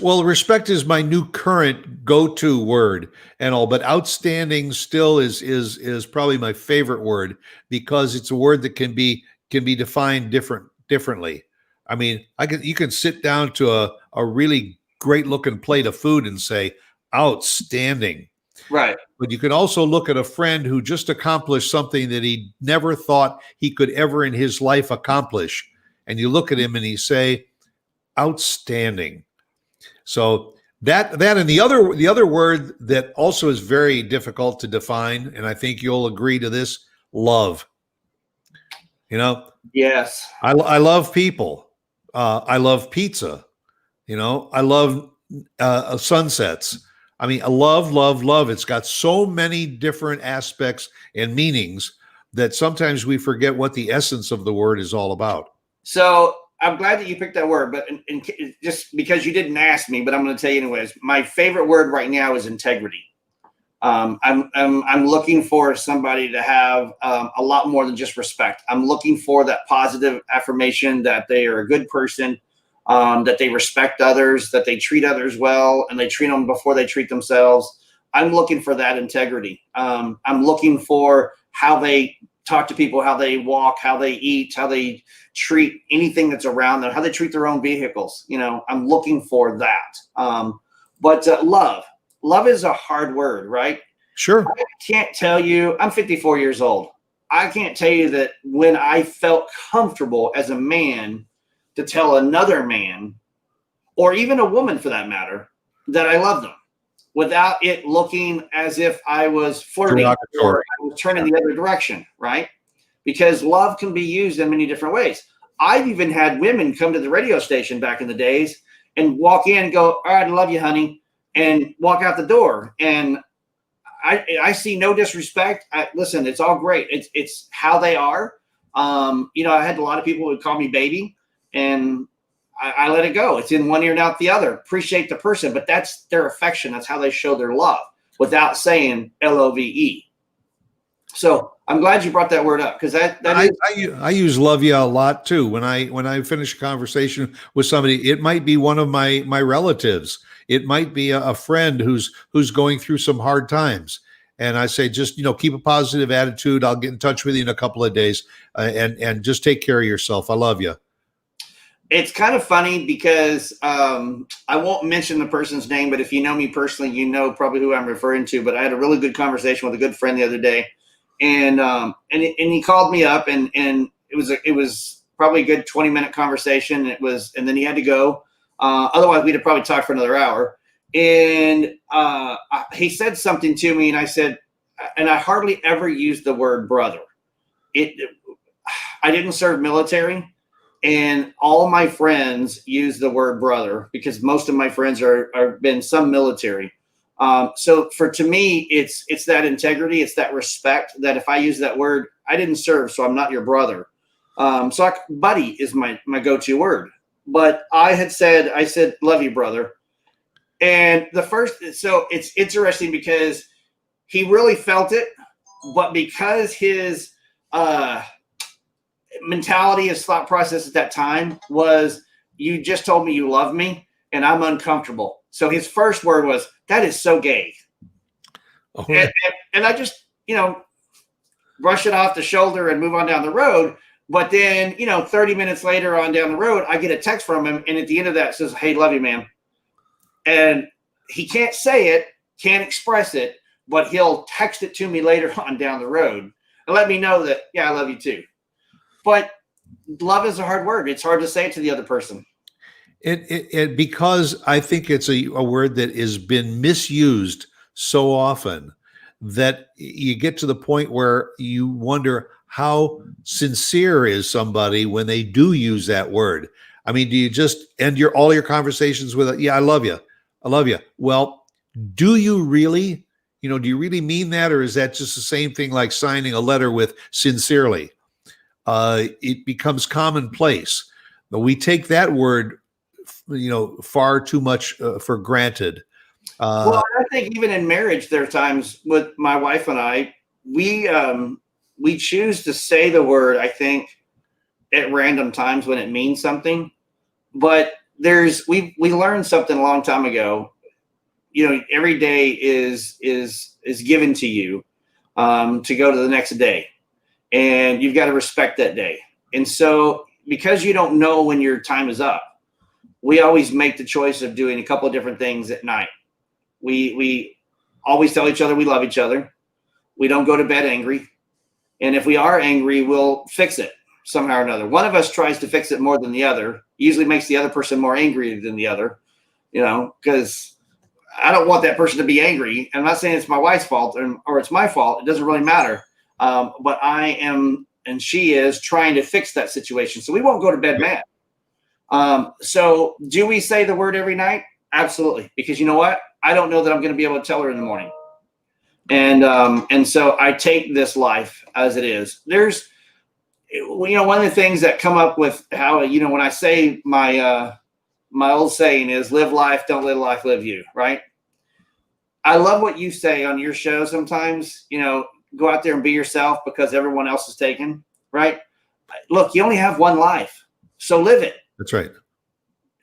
Well, respect is my new current go-to word and all, but outstanding still is probably my favorite word because it's a word that can be defined differently. I mean, you can sit down to a really great looking plate of food and say outstanding. Right. But you can also look at a friend who just accomplished something that he never thought he could ever in his life accomplish. And you look at him and you say, outstanding. So that and the other word that also is very difficult to define, and I think you'll agree to this, love. You know, yes, I love people. I love pizza. You know, I love sunsets. I mean, I love. It's got so many different aspects and meanings that sometimes we forget what the essence of the word is all about. So I'm glad that you picked that word, but just because you didn't ask me, but I'm going to tell you anyways. My favorite word right now is integrity. I'm looking for somebody to have a lot more than just respect. I'm looking for that positive affirmation that they are a good person, that they respect others, that they treat others well, and they treat them before they treat themselves. I'm looking for that integrity. I'm looking for how they talk to people, how they walk, how they eat, how they treat anything that's around them, how they treat their own vehicles. You know, I'm looking for that. But love is a hard word, right? Sure. I can't tell you, I'm 54 years old. I can't tell you that when I felt comfortable as a man to tell another man, or even a woman for that matter, that I love them without it looking as if I was flirting or I was turning the other direction, right? Because love can be used in many different ways. I've even had women come to the radio station back in the days and walk in and go, all right, I love you, honey, and walk out the door. And I see no disrespect. Listen, it's all great. It's how they are. You know, I had a lot of people who would call me baby, and I let it go. It's in one ear and out the other. Appreciate the person, but that's their affection. That's how they show their love without saying LOVE. So I'm glad you brought that word up because I use love you a lot too. When I finish a conversation with somebody, it might be one of my relatives. It might be a friend who's going through some hard times. And I say, just, you know, keep a positive attitude. I'll get in touch with you in a couple of days and just take care of yourself. I love you. It's kind of funny because I won't mention the person's name, but if you know me personally, you know probably who I'm referring to. But I had a really good conversation with a good friend the other day, and he called me up, and it was probably a good 20-minute conversation. And then he had to go. Otherwise, we'd have probably talked for another hour. And he said something to me, and I said, and I hardly ever used the word brother. I didn't serve military. And all my friends use the word brother because most of my friends are been some military. So to me, it's that integrity, it's that respect that if I use that word, I didn't serve, so I'm not your brother. Buddy is my go-to word. But I said, love you, brother. And so it's interesting because he really felt it, but because his mentality, his thought process at that time was, you just told me you love me and I'm uncomfortable. So his first word was, that is so gay. Oh, and I just, brush it off the shoulder and move on down the road. But then, 30 minutes later on down the road, I get a text from him. And at the end of that it says, hey, love you, man. And he can't say it, can't express it, but he'll text it to me later on down the road and let me know that, yeah, I love you too. But love is a hard word. It's hard to say it to the other person. It because I think it's a word that has been misused so often that you get to the point where you wonder how sincere is somebody when they do use that word. I mean, do you just end all your conversations with, yeah, I love you. I love you. Well, do you really, do you really mean that? Or is that just the same thing like signing a letter with sincerely? It becomes commonplace. But we take that word, far too much for granted. Well, I think even in marriage, there are times with my wife and I, we choose to say the word, I think, at random times when it means something. But we learned something a long time ago. Every day is given to you to go to the next day, and you've got to respect that day. And so, because you don't know when your time is up, we always make the choice of doing a couple of different things at night. We always tell each other we love each other. We don't go to bed angry. And if we are angry, we'll fix it somehow or another. One of us tries to fix it more than the other, usually makes the other person more angry than the other, because I don't want that person to be angry. I'm not saying it's my wife's fault or it's my fault. It doesn't really matter. But I am, and she is, trying to fix that situation. So we won't go to bed mad. So do we say the word every night? Absolutely. Because you know what? I don't know that I'm going to be able to tell her in the morning. And so I take this life as it is. There's, one of the things that come up with how, when I say my old saying is live life, don't live life, live you, right? I love what you say on your show sometimes, go out there and be yourself because everyone else is taken, right? Look, you only have one life, so live it. That's right.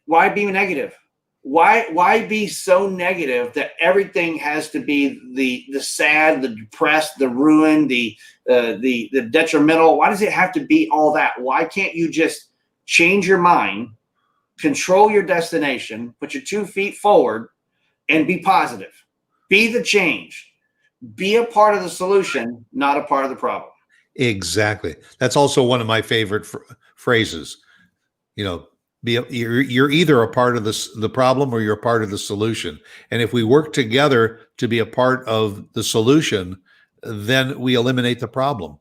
Why be negative? Why be so negative that everything has to be the sad, the depressed, the ruined, the detrimental? Why does it have to be all that? Why can't you just change your mind, control your destination, put your 2 feet forward, and be positive? Be the change. Be a part of the solution, not a part of the problem. Exactly. That's also one of my favorite phrases. You're either a part of the problem or you're a part of the solution. And if we work together to be a part of the solution, then we eliminate the problem.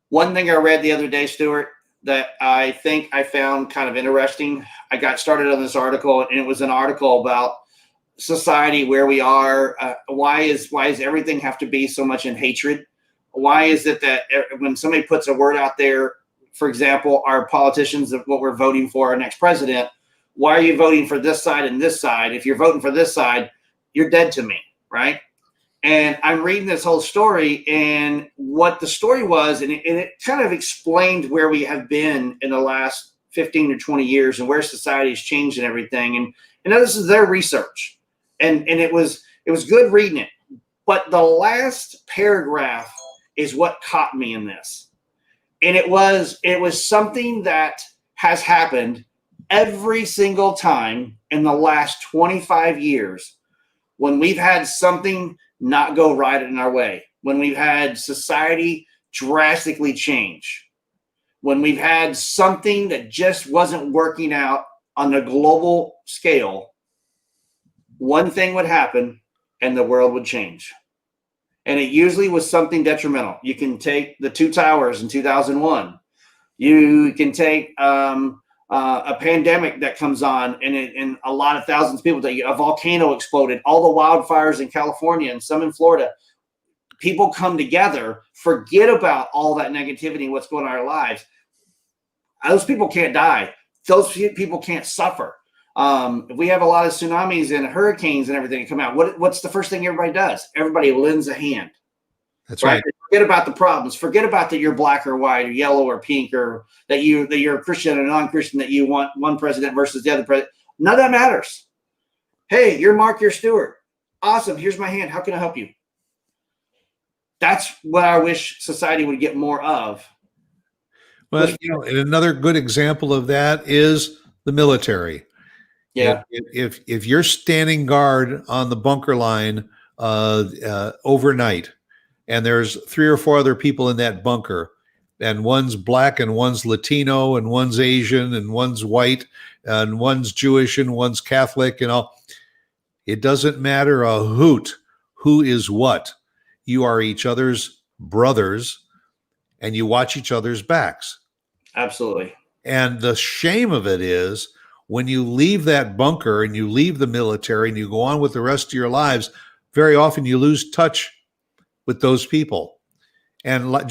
One thing I read the other day, Stuart, that I think I found kind of interesting. I got started on this article, and it was an article about society, where we are. Why is everything have to be so much in hatred? Why is it that when somebody puts a word out there, for example, our politicians, of what we're voting for our next president, why are you voting for this side and this side? If you're voting for this side, you're dead to me, right? And I'm reading this whole story, and what the story was, and it kind of explained where we have been in the last 15 or 20 years and where society has changed and everything. And this is their research. And it was good reading it. But the last paragraph is what caught me in this. And it was something that has happened every single time in the last 25 years when we've had something not go right in our way, when we've had society drastically change, when we've had something that just wasn't working out on a global scale. One thing would happen and the world would change. And it usually was something detrimental. You can take the two towers in 2001. You can take a pandemic that comes on, and a lot of thousands of people die, a volcano exploded, all the wildfires in California and some in Florida. People come together, forget about all that negativity and what's going on in our lives. Those people can't die. Those people can't suffer. If we have a lot of tsunamis and hurricanes and everything come out, what's the first thing everybody does? Everybody lends a hand. That's right. Forget about the problems. Forget about that you're black or white or yellow or pink, or that you're a Christian or non-Christian, that you want one president versus the other president. None of that matters. Hey, you're Mark, you're Stuart. Awesome. Here's my hand. How can I help you? That's what I wish society would get more of. Well, and another good example of that is the military. Yeah. If you're standing guard on the bunker line overnight, and there's 3 or 4 other people in that bunker, and one's black and one's Latino and one's Asian and one's white and one's Jewish and one's Catholic, it doesn't matter a hoot who is what. You are each other's brothers, and you watch each other's backs. Absolutely. And the shame of it is, when you leave that bunker and you leave the military and you go on with the rest of your lives, very often you lose touch with those people. And like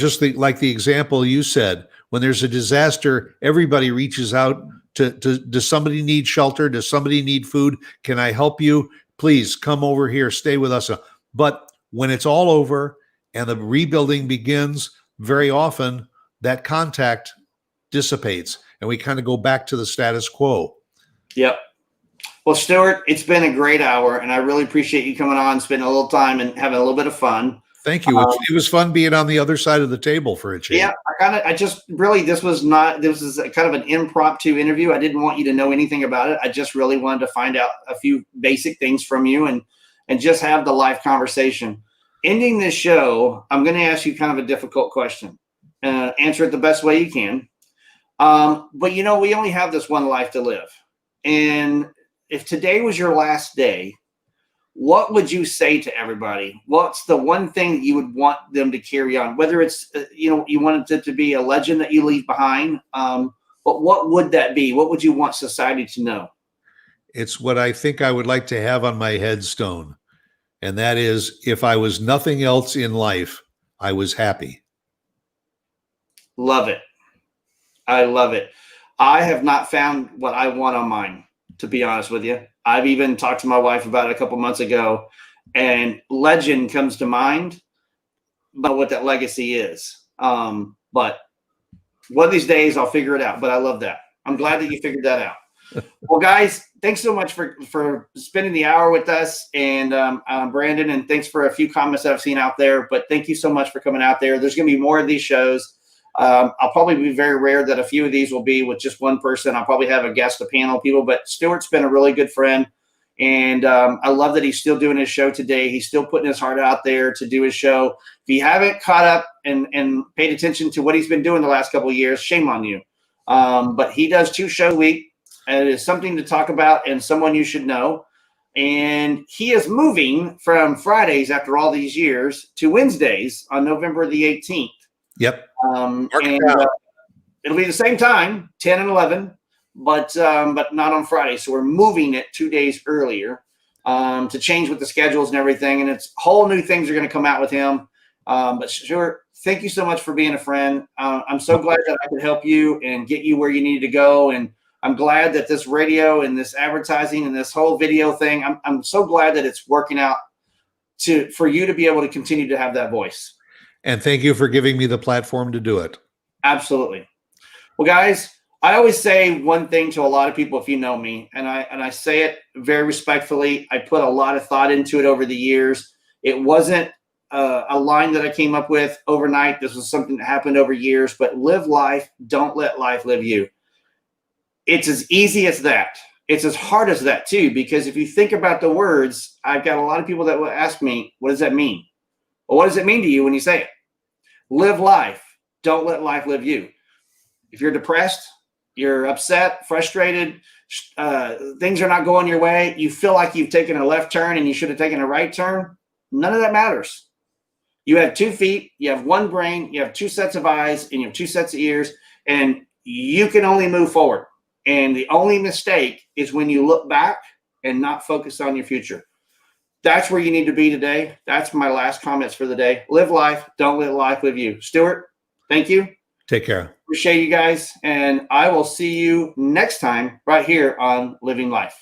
the example you said, when there's a disaster, everybody reaches out to does somebody need shelter? Does somebody need food? Can I help you? Please come over here, stay with us. But when it's all over and the rebuilding begins, very often that contact dissipates and we kind of go back to the status quo. Yep. Well, Stuart, it's been a great hour, and I really appreciate you coming on, spending a little time and having a little bit of fun. Thank you. It was fun being on the other side of the table for a change. Yeah, this was kind of an impromptu interview. I didn't want you to know anything about it. I just really wanted to find out a few basic things from you and just have the live conversation. Ending this show, I'm going to ask you kind of a difficult question. Answer it the best way you can. But we only have this one life to live. And if today was your last day, what would you say to everybody? What's the one thing that you would want them to carry on? Whether it's, you wanted it to be a legend that you leave behind, but what would that be? What would you want society to know? It's what I think I would like to have on my headstone. And that is, if I was nothing else in life, I was happy. Love it. I love it. I have not found what I want on mine, to be honest with you. I've even talked to my wife about it a couple months ago, and legend comes to mind about what that legacy is. But one of these days I'll figure it out, but I love that. I'm glad that you figured that out. Well, guys, thanks so much for spending the hour with us, and Brandon, and thanks for a few comments that I've seen out there, but thank you so much for coming out there. There's going to be more of these shows. I'll probably be very rare that a few of these will be with just one person. I'll probably have a guest, a panel of people, but Stuart's been a really good friend. And I love that he's still doing his show today. He's still putting his heart out there to do his show. If you haven't caught up and paid attention to what he's been doing the last couple of years, shame on you. But he does 2 shows a week, and it is something to talk about and someone you should know. And he is moving from Fridays after all these years to Wednesdays on November the 18th. Yep. It'll be the same time, 10 and 11, but not on Friday. So we're moving it 2 days earlier to change with the schedules and everything. And it's whole new things are going to come out with him. But Stuart, thank you so much for being a friend. I'm so glad that I could help you and get you where you need to go. And I'm glad that this radio and this advertising and this whole video thing, I'm so glad that it's working out for you to be able to continue to have that voice. And thank you for giving me the platform to do it. Absolutely. Well, guys, I always say one thing to a lot of people, if you know me, and I say it very respectfully. I put a lot of thought into it over the years. It wasn't a line that I came up with overnight. This was something that happened over years, but live life. Don't let life live you. It's as easy as that. It's as hard as that too, because if you think about the words, I've got a lot of people that will ask me, what does that mean? Well, what does it mean to you when you say it? Live life. Don't let life live you. If you're depressed, you're upset, frustrated, things are not going your way, you feel like you've taken a left turn and you should have taken a right turn, none of that matters. You have 2 feet, you have 1 brain, you have 2 sets of eyes, and you have 2 sets of ears, and you can only move forward. And the only mistake is when you look back and not focus on your future. That's where you need to be today. That's my last comments for the day. Live life. Don't let life live you. Stuart, thank you. Take care. Appreciate you guys. And I will see you next time right here on Living Life.